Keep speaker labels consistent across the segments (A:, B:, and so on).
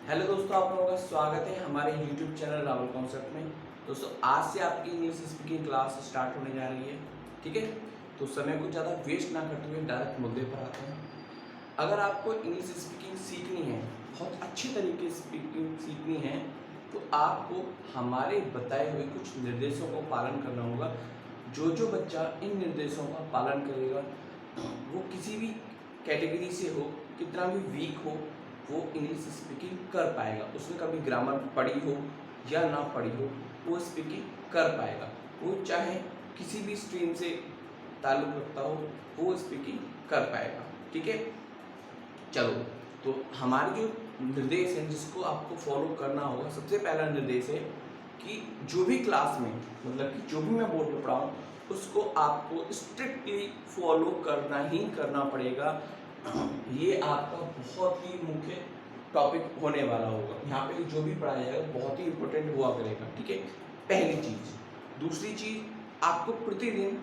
A: Hello दोस्तों, आप लोगों का स्वागत है हमारे YouTube चैनल रावल कॉन्सेप्ट में। दोस्तों, आज से आपकी इंग्लिश स्पीकिंग क्लास स्टार्ट होने जा रही है। ठीक है, तो समय को ज़्यादा वेस्ट ना करते हुए डायरेक्ट मुद्दे पर आते हैं। अगर आपको इंग्लिश स्पीकिंग सीखनी है, बहुत अच्छे तरीके से स्पीकिंग सीखनी है, तो आपको हमारे बताए हुए कुछ निर्देशों को पालन करना होगा। जो जो बच्चा इन निर्देशों का पालन करेगा, वो किसी भी कैटेगरी से हो, कितना भी वीक हो, वो इंग्लिश स्पीकिंग कर पाएगा। उसने कभी ग्रामर पढ़ी हो या ना पढ़ी हो, वो स्पीकिंग कर पाएगा। वो चाहे किसी भी स्ट्रीम से ताल्लुक़ रखता हो, वो स्पीकिंग कर पाएगा। ठीक है, चलो, तो हमारे जो निर्देश हैं जिसको आपको फॉलो करना होगा, सबसे पहला निर्देश है कि जो भी क्लास में, मतलब कि जो भी मैं बोर्ड पे पढ़ाऊँ, उसको आपको स्ट्रिक्टली फॉलो करना ही करना पड़ेगा। ये आपका बहुत ही मुख्य टॉपिक होने वाला होगा। यहाँ पे जो भी पढ़ाया जाएगा बहुत ही इम्पोर्टेंट हुआ करेगा। ठीक है, पहली चीज़। दूसरी चीज़, आपको प्रतिदिन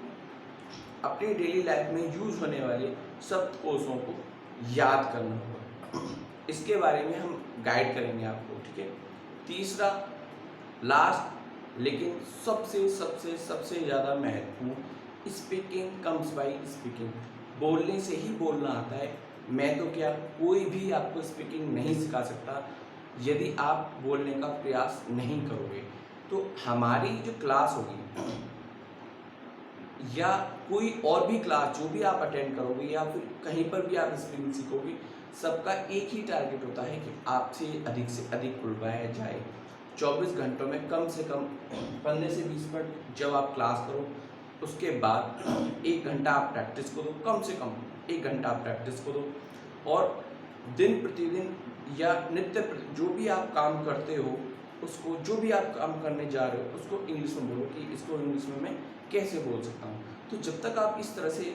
A: अपनी डेली लाइफ में यूज़ होने वाले शब्दकोशों को याद करना होगा। इसके बारे में हम गाइड करेंगे आपको। ठीक है, तीसरा, लास्ट लेकिन सबसे सबसे सबसे ज़्यादा महत्वपूर्ण, स्पीकिंग कम्स बाय स्पीकिंग। बोलने से ही बोलना आता है। मैं तो क्या, कोई भी आपको स्पीकिंग नहीं सिखा सकता यदि आप बोलने का प्रयास नहीं करोगे। तो हमारी जो क्लास होगी या कोई और भी क्लास जो भी आप अटेंड करोगे या फिर कहीं पर भी आप स्पीकिंग सीखोगे, सबका एक ही टारगेट होता है कि आपसे अधिक बुलवाया जाए। 24 घंटों में कम से कम 15 से 20 मिनट जब आप क्लास करो, उसके बाद 1 घंटा आप प्रैक्टिस करो। कम से कम 1 घंटा आप प्रैक्टिस करो और दिन प्रतिदिन या जो भी आप काम करते हो, उसको, जो भी आप काम करने जा रहे हो, उसको इंग्लिश में बोलो कि इसको इंग्लिश में मैं कैसे बोल सकता हूँ। तो जब तक आप इस तरह से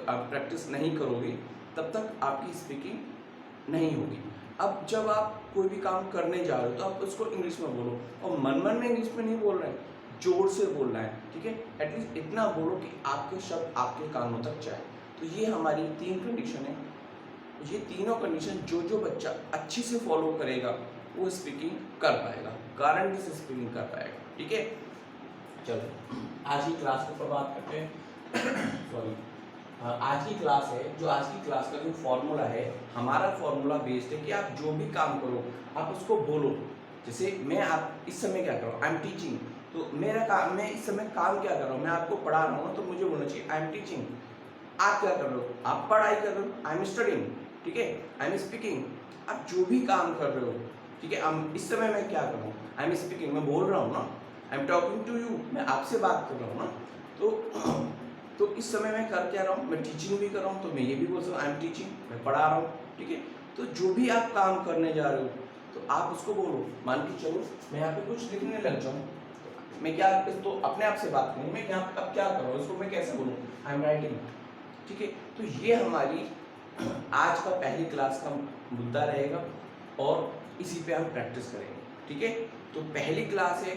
A: आप प्रैक्टिस नहीं करोगे, तब तक आपकी स्पीकिंग नहीं होगी। अब जब आप कोई भी काम करने जा रहे हो, तो आप उसको इंग्लिश में बोलो, और मन मन में इंग्लिश में नहीं बोल रहे हैं, जोर से बोलना है। ठीक है, एटलीस्ट इतना बोलो कि आपके शब्द आपके कानों तक जाए। तो ये हमारी 3 कंडीशन है। ये तीनों कंडीशन जो जो बच्चा अच्छे से फॉलो करेगा, वो स्पीकिंग कर पाएगा, गारंटी से स्पीकिंग कर पाएगा। ठीक है, चलो आज की क्लास को बात करते हैं। सॉरी, आज की क्लास है, जो आज की क्लास का जो फॉर्मूला है, हमारा फॉर्मूला बेस्ड है कि आप जो भी काम करो, आप उसको बोलो। जैसे मैं आप इस समय क्या कर रहा हूँ, आई एम टीचिंग। तो मेरा काम, मैं इस समय काम क्या कर रहा हूँ, मैं आपको पढ़ा रहा हूँ, तो मुझे बोलना चाहिए आई एम टीचिंग। आप क्या कर रहे हो, आप पढ़ाई कर रहे हो, आई एम स्टडिंग। ठीक है, आई एम स्पीकिंग। आप जो भी काम कर रहे हो, ठीक है, इस समय मैं क्या कर रहा हूँ, आई एम स्पीकिंग, मैं बोल रहा हूँ ना, I am talking to you, मैं आपसे बात कर रहा हूँ ना। तो इस समय मैं कर क्या रहा हूँ, मैं टीचिंग भी कर रहा हूँ, तो मैं ये भी बोल सकता हूँ आई एम टीचिंग, मैं पढ़ा रहा हूँ। ठीक है, तो जो भी आप काम करने जा रहे हो, तो आप उसको बोलो। मान के चलो मैं यहाँ पे कुछ लिखने लग जाऊँ, तो मैं क्या, तो अपने आप से बात करें, मैं यहाँ पे अब क्या कर रहा हूँ, इसको मैं कैसे बोलूँ, आई एम राइटिंग। ठीक है, तो ये हमारी आज का पहली क्लास का मुद्दा रहेगा और इसी पे हम प्रैक्टिस करेंगे। ठीक है, तो पहली क्लास है,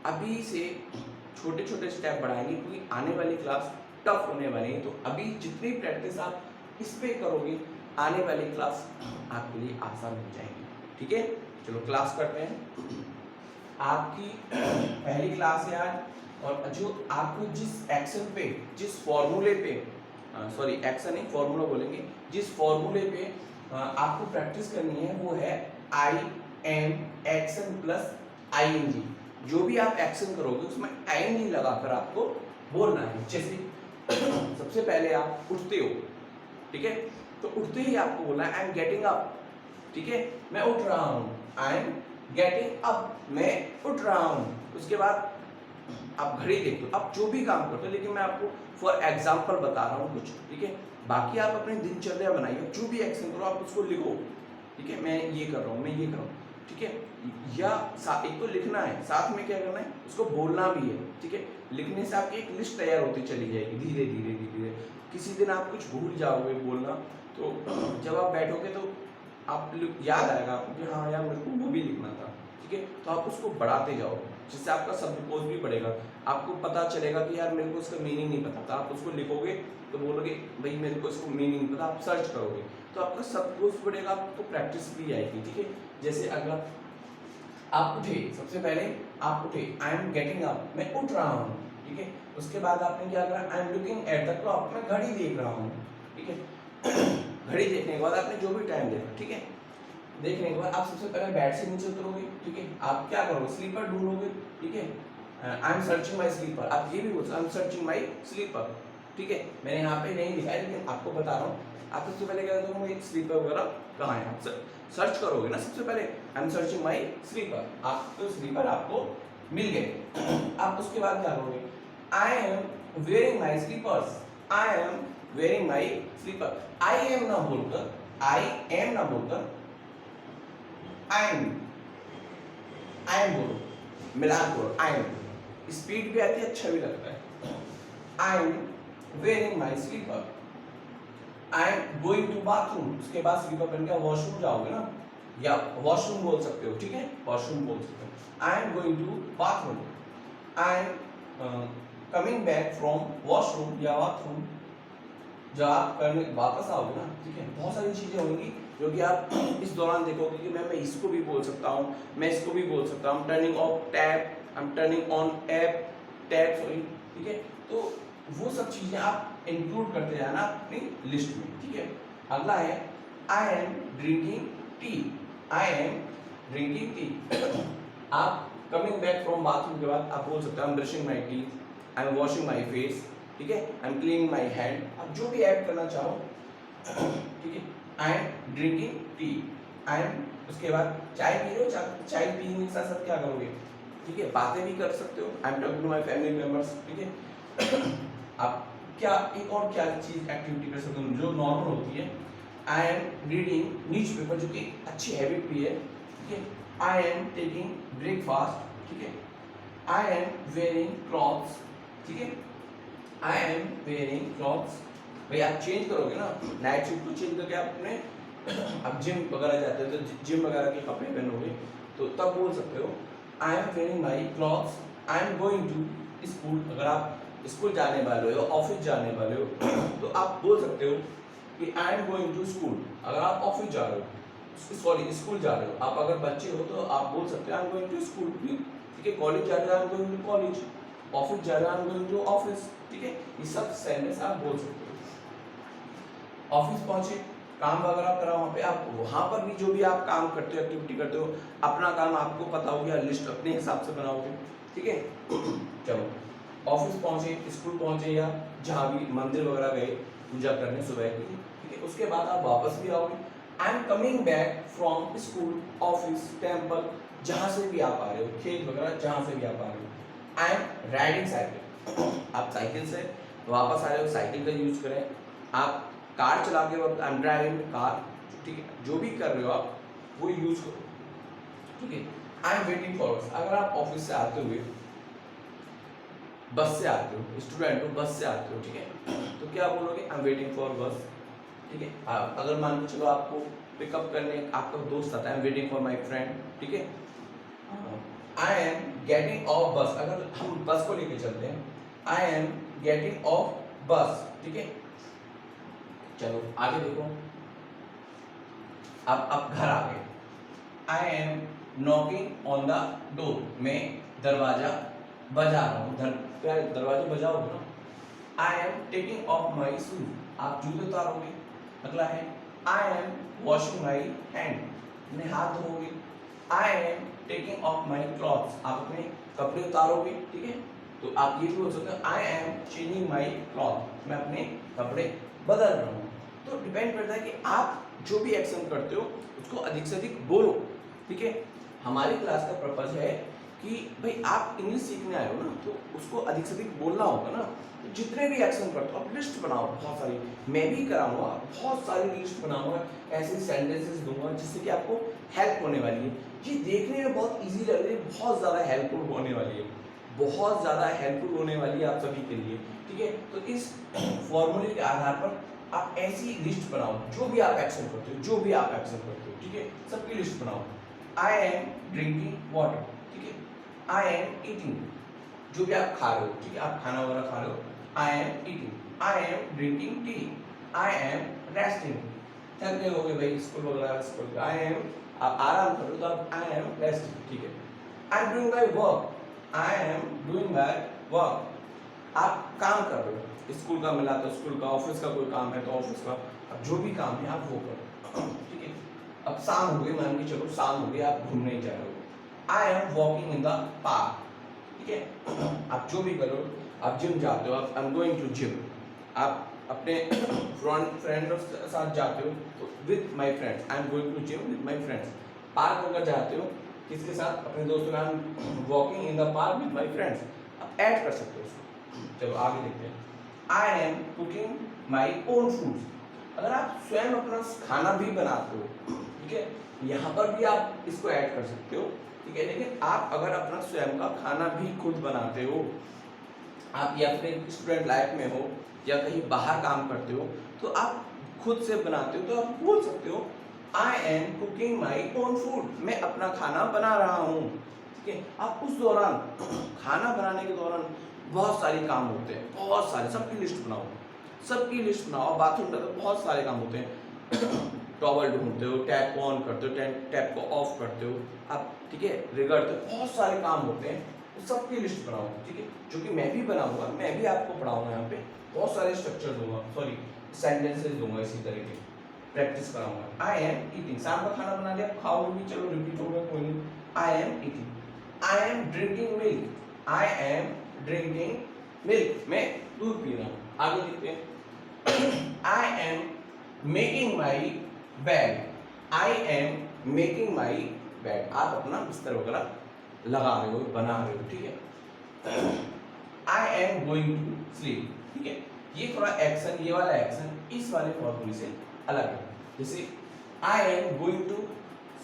A: अभी से छोटे छोटे स्टेप बढ़ाएंगे क्योंकि आने वाली क्लास टफ होने वाली है। तो अभी जितनी प्रैक्टिस आप इस पे करोगे, आने वाली क्लास आपके लिए आसान हो जाएगी। ठीक है, चलो क्लास करते हैं। आपकी पहली क्लास है आज, और जो आपको जिस एक्शन पे, जिस फॉर्मूले पे, सॉरी एक्शन नहीं, फॉर्मूला बोलेंगे, जिस फॉर्मूले पे आपको प्रैक्टिस करनी है, वो है I am action plus ING. जो भी आप एक्शन करोगे उसमें आईएनजी लगाकर आपको बोलना है। जैसे सबसे पहले आप उठते हो, ठीक है, तो उठते ही आपको बोलना है आई एम गेटिंग अप। ठीक है, मैं उठ रहा हूँ, आई एम गेटिंग अप, मैं उठ रहा हूँ। उसके बाद आप घड़ी देख लो, आप जो भी काम करते हो, लेकिन मैं आपको फॉर एग्जाम्पल बता रहा हूँ कुछ। ठीक है, बाकी आप अपनी दिनचर्या बनाइए, जो भी एक्शन करो आप उसको लिखो। ठीक है, मैं ये कर रहा हूँ, मैं ये कर रहा हूँ। ठीक है, या एक तो लिखना है, साथ में क्या करना है, उसको बोलना भी है। ठीक है, लिखने से आपकी एक लिस्ट तैयार होती चली जाएगी धीरे धीरे धीरे धीरे। किसी दिन आप कुछ भूल जाओगे बोलना, तो जब आप बैठोगे तो आप याद आएगा आपको कि हाँ यार, मेरे को वो भी लिखना था। ठीक है, तो आप उसको बढ़ाते जाओ। जिससे आपका शब्दकोश भी बढ़ेगा, आपको पता चलेगा कि यार मेरे को इसका मीनिंग नहीं पता था। आप उसको लिखोगे तो बोलोगे भाई मेरे को इसको मीनिंग नहीं पता, आप सर्च करोगे तो आपका शब्दकोश बढ़ेगा, आपको प्रैक्टिस भी आएगी। ठीक है, जैसे अगर आप उठे, सबसे पहले आप उठे, आई एम गेटिंग अप, मैं उठ रहा हूँ। ठीक है, उसके बाद आपने क्या करा, I am looking at the clock, मैं घड़ी देख रहा हूँ। ठीक है, घड़ी देखने के बाद आपने जो भी टाइम देखा, ठीक है, देखने के बाद आप सबसे पहले बेड से नीचे उतरोगे। ठीक है, आप क्या करोगे, स्लीपर ढूंढोगे। ठीक है, I am searching my slipper, आप ये भी बोल सकते I am searching my slipper. ठीक है, मैंने यहाँ पे नहीं लिखा है लेकिन आपको बता रहा हूँ। आप सबसे पहले क्या करोगे, एक स्लीपर वगैरह कहाँ है, आप सर्च करोगे ना सबसे पहले, I am searching my slipper, आपको स्लीपर आपको मिल गए। आप उसके बाद क्या करोगे, I am wearing my slippers, I am wearing my slipper. I am ना बोलकर, आई एम ना बोलकर आई एम बोलो, मिला बोलो, आई एम, स्पीड भी आती है, अच्छा भी लगता है। I am wearing my slipper, I am going to bathroom, उसके बाद स्लीपर पहन के वॉशरूम जाओगे ना, या वॉशरूम बोल सकते हो। ठीक है, वॉशरूम बोल सकते हो। I am going to bathroom, I am coming back from washroom या बाथरूम, जब आप करने वापस आओगे ना। ठीक है, बहुत सारी चीजें होंगी जो कि आप इस दौरान देखोगे कि मैं इसको भी बोल सकता हूँ, मैं इसको भी बोल सकता हूँ, turning of tap, I am turning on tap, tap sorry. ठीक है, तो वो सब चीजें आप इंक्लूड करते जाना अपनी लिस्ट में। ठीक है, अगला है I am drinking tea, I am drinking tea. आप कमिंग बैक फ्रॉम बाथरूम के बाद आप बोल सकते हैं I M brushing my teeth, I am washing my face. ठीक है, I M cleaning my hand, आप जो भी ऐड करना चाहो। ठीक है, I am drinking tea, I am, उसके बाद चाय पी रहे हो, चाय पीने के साथ साथ क्या करोगे, ठीक है, बातें भी कर सकते हो, I am talking to my family members. ठीक है, आप क्या एक और क्या चीज एक्टिविटी कर सकते हो जो नॉर्मल होती है, आई एम रीडिंग न्यूज़पेपर, जो कि अच्छी हैबिट भी है। ठीक है, आई एम टेकिंग ब्रेकफास्ट। ठीक है, आई एम वेयरिंग क्लॉथ्स। ठीक है, आई एम वेयरिंग क्लॉथ्स, भाई आप चेंज करोगे ना, नाइट शिफ्ट को चेंज करके आप अपने अब जिम वगैरह जाते हो तो जिम वगैरह के कपड़े पहनोगे, तो तब बोल सकते हो I am wearing my clothes, I am going to school. अगर आप स्कूल जाने वाले हो, ऑफिस जाने वाले हो, तो आप बोल सकते हो कि I am going to school. अगर आप ऑफिस जा रहे हो, सॉरी स्कूल जा रहे हो, आप अगर बच्चे हो तो आप बोल सकते हो I am going to school. ठीक है, कॉलेज जा रहे हो, I am going to college, office जा रहे हो, I am going to office. ठीक है, ये सब सेंटेंस आप बोल सकते हो। ऑफिस पहुंचे, काम वगैरह करा वहाँ पे, आप वहाँ पर भी जो भी आप काम करते हो, एक्टिविटी करते हो, अपना काम आपको पता हो गया, लिस्ट अपने हिसाब से बनाओगे। ठीक है, चलो ऑफिस पहुंचे, स्कूल पहुंचे, या जहाँ भी मंदिर वगैरह गए पूजा करने सुबह के लिए। ठीक है, उसके बाद आप वापस भी आओगे, आई am coming back from school, office, temple, जहाँ से भी आप आ रहे हो, खेत वगैरह जहाँ से भी आप आ रहे हो। आई एम राइडिंग साइकिल, आप साइकिल से वापस आ रहे हो, साइकिल का यूज करें। आप कार चलाते वक्त आई एम ड्राइविंग कार। ठीक है, जो भी कर रहे हो आप वो यूज करो। ठीक है, आई एम वेटिंग फॉर बस, अगर आप ऑफिस से आते हुए बस से आते हो, स्टूडेंट हो, बस से आते हो, ठीक है, तो क्या बोलोगे, आई एम वेटिंग फॉर बस। ठीक है, अगर मान के चलो आपको पिकअप करने आपका दोस्त आता है, I am waiting for my friend. ठीक है, आई एम गेटिंग ऑफ बस, अगर हम बस को लेके चलते हैं, आई एम गेटिंग ऑफ बस। ठीक है, चलो आगे देखो, अब घर आ गए, I am knocking on the door, मैं दरवाजा बजा रहा हूँ, दरवाजा बजाओगे ना। I am taking off my shoes, आप जूते उतारोगे। अगला है I am washing my hand, अपने हाथ धोओगे। I am taking off my clothes, आप अपने कपड़े उतारोगे। ठीक है, तो आप ये भी बोल सकते हो I am changing my cloth, मैं अपने कपड़े बदल रहा हूँ। तो डिपेंड करता है कि आप जो भी एक्शन करते हो उसको अधिक से अधिक बोलो। ठीक है, हमारी क्लास का पर्पज है कि भाई आप इंग्लिश सीखने आए हो ना, तो उसको अधिक से अधिक बोलना होगा ना। तो जितने भी एक्शन करते हो आप लिस्ट बनाओ, बहुत सारी, मैं भी कराऊंगा, बहुत सारी लिस्ट बनाऊंगा, ऐसे सेंटेंसेस दूंगा जिससे कि आपको हेल्प होने वाली है। ये देखने में बहुत इजी लग रही है, बहुत ज़्यादा हेल्पफुल होने वाली है, बहुत ज़्यादा हेल्पफुल होने वाली है आप सभी के लिए। ठीक है, तो इस फॉर्मूले के आधार पर आप ऐसी लिस्ट बनाओ, जो भी आप एक्शन करते हो, जो भी आप एक्शन करते हो। ठीक है, सबकी लिस्ट बनाओ। I am drinking water. ठीक है, आई एम ईटिंग, जो भी आप खा रहे हो, ठीक है, आप खाना वगैरह खा रहे हो, I am eating. I am drinking tea, I am resting, थक गए होगे भाई स्कूल वगैरह, स्कूल का, आई एम, आप आराम करो तो आप आई एम रेस्टिंग, ठीक है। I am doing my work, I am doing my work, आप काम कर रहे हो, स्कूल का मिला तो स्कूल का, ऑफिस का कोई काम है तो ऑफिस का, अब जो भी काम है आप वो करो, ठीक है। अब शाम हो गई, मान के चलो शाम हो गई, आप घूमने ही जा रहे हो, I am walking in the park, ठीक है। आप जो भी करो, आप जिम जाते हो, आप I am going to gym, आप अपने फ्रेंड के साथ जाते हो तो with my friends, I am going to gym with my friends. Park अगर जाते हो किसके साथ, अपने दोस्तों के साथ, walking in the park with my friends, आप ऐड कर सकते हो उसको। चलो आगे देखते हैं। I am cooking my own foods, अगर आप स्वयं अपना खाना भी बनाते हो, ठीक है, यहाँ पर भी आप इसको ऐड कर सकते हो, ठीक है। लेकिन आप अगर अपना स्वयं का खाना भी खुद बनाते हो, आप या फिर स्टूडेंट लाइफ में हो या कहीं बाहर काम करते हो, तो आप खुद से बनाते हो तो आप बोल सकते हो I am cooking my own food, मैं अपना खाना बना रहा हूँ, ठीक है। आप उस दौरान खाना बनाने के दौरान बहुत सारे काम होते हैं, बहुत सारे, सबकी लिस्ट बनाओ, सबकी लिस्ट बनाओ। बाथरूम में तो बहुत सारे काम होते हैं, टॉवल ढूंढते हो, टैप को ऑन करते हो, टैप को ऑफ करते हो आप, ठीक है, रिगड़ते हो, बहुत सारे काम होते हैं, तो सबकी लिस्ट बनाओ, ठीक है। जो कि मैं भी बनाऊंगा, मैं भी आपको पढ़ाऊंगा, यहाँ पे बहुत सारे स्ट्रक्चर दूंगा, सॉरी सेंटेंसेस दूंगा, इसी तरह के प्रैक्टिस कराऊंगा। आई एम ईटिंग, शाम का खाना बना लिया, खाओगे भी, चलो रिपीट होगा, कोई नहीं। I am eating, I am drinking milk, I am drinking milk, मैं दूध पी रहा हूँ। आगे देखते हैं। I am making my bed, I am making my bed, आप अपना बिस्तर वगैरह लगा रहे हो, बना रहे हो, ठीक है। I am going to sleep, ठीक है, ये थोड़ा एक्शन, ये वाला एक्शन इस वाले फॉर्मूले से अलग है। जैसे I am going to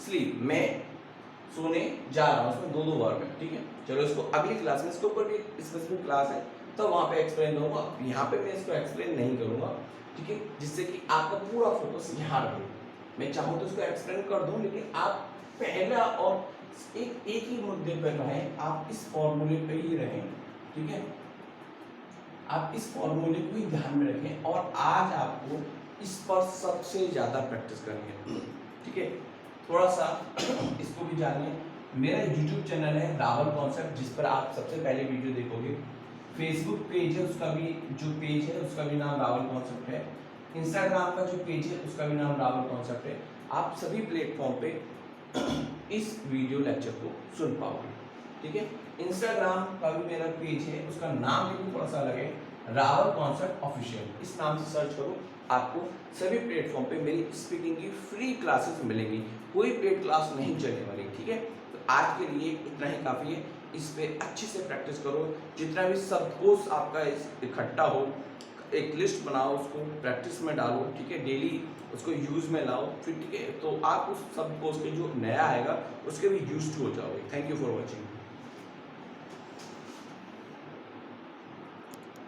A: sleep, मैं सोने जा रहा हूँ, उसमें दो वर्ब है, ठीक है। चलो इसको अगली क्लास में, इसके ऊपर भी स्पेसिफिक क्लास है तो वहाँ पे एक्सप्लेन करूँगा, यहाँ पे मैं इसको एक्सप्लेन नहीं करूँगा, ठीक है, जिससे कि आपका पूरा फोकस यहाँ रहे। मैं चाहूँ तो इसको एक्सप्लेन कर दूँ, लेकिन आप पहला और एक ही मुद्दे पर रहें, आप इस फॉर्मूले पे ही रहें, ठीक है, आप इस फॉर्मूले को ही ध्यान में रखें, और आज आपको इस पर सबसे ज़्यादा प्रैक्टिस करनी है, ठीक है। थोड़ा सा इसको भी जानिए। मेरा YouTube चैनल है रावल कॉन्सेप्ट, जिस पर आप सबसे पहले वीडियो देखोगे। फेसबुक पेज है, उसका भी जो पेज है उसका भी नाम रावल कॉन्सेप्ट है। इंस्टाग्राम का जो पेज है उसका भी नाम रावल कॉन्सेप्ट है। आप सभी प्लेटफॉर्म पे इस वीडियो लेक्चर को सुन पाओगे, ठीक है। इंस्टाग्राम का भी मेरा पेज है, उसका नाम भी थोड़ा सा अलग है, रावल कॉन्सेप्ट ऑफिशियल, इस नाम से सर्च करो, आपको सभी प्लेटफॉर्म पे मेरी स्पीकिंग की फ्री क्लासेस मिलेंगी, कोई पेड क्लास नहीं चलने वाली, ठीक है। तो आज के लिए इतना ही काफ़ी है, इस पे अच्छे से प्रैक्टिस करो, जितना भी शब्दकोश आपका इकट्ठा हो, एक लिस्ट बनाओ, उसको प्रैक्टिस में डालो, ठीक है, डेली उसको यूज़ में लाओ, फिर ठीक है, तो आप उस शब्दकोश के जो नया आएगा उसके भी यूज टू हो जाओगे। Thank you for watching.